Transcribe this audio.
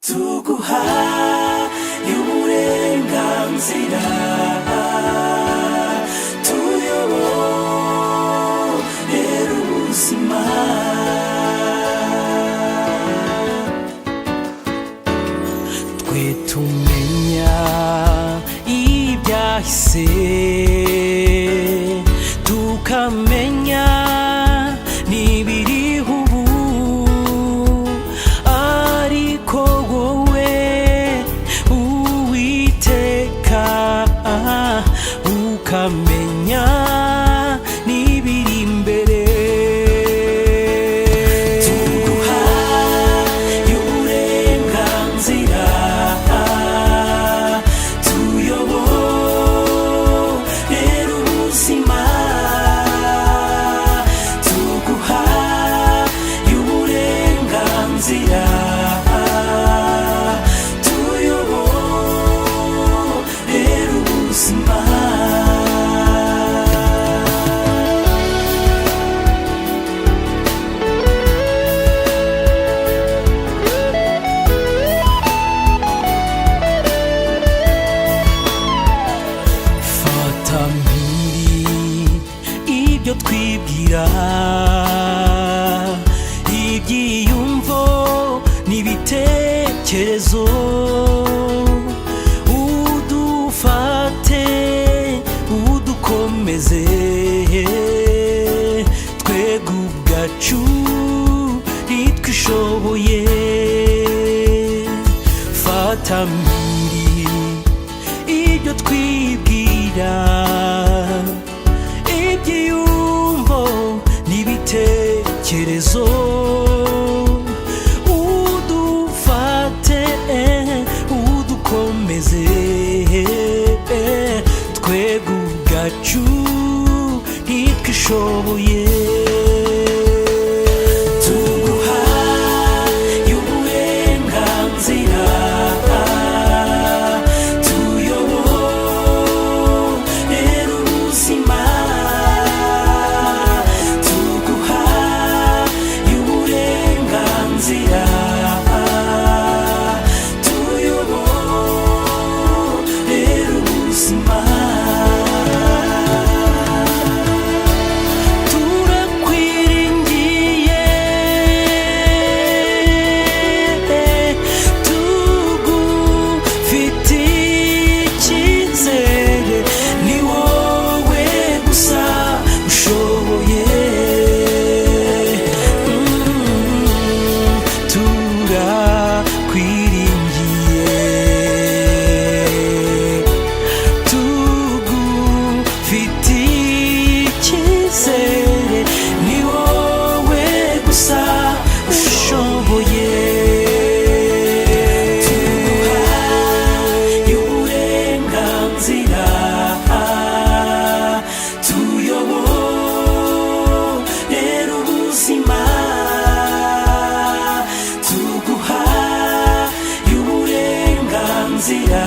tuguha y'uburenganzira tuyoborera ubuzima twe tumenya ibyahise tukamenya n'ibiriho ubu ariko wowe Uwiteka ukamenya n'ibiri imbere tuguha y'uburenganzira tuyoborera ubuzima tuguha y'uburenganzira tuyoborera ubuzima fata mpiri ibyo twibwira ibyiyumvo n'ibitekerezo udufate udukomeze twebwe ubwacu nitwishoboye fata mpiri ibyo twibwira ibyiyumvo n'ibitekerezo udufate udukomeze twebwe ubwacu nitwishoboye tuguha y'uburenganzira tuyoborera ubuzima tuguha y'uburenganzira tuyoborera ubuzima turakwiringiye tugufitiye icyizere ni wowe gusa ushoboye turakwiringiye tugufitiye icyizere ni wowe gusa ushoboye tuguha y'uburenganzira tuyoborera ubuzima tuguha y'uburenganzira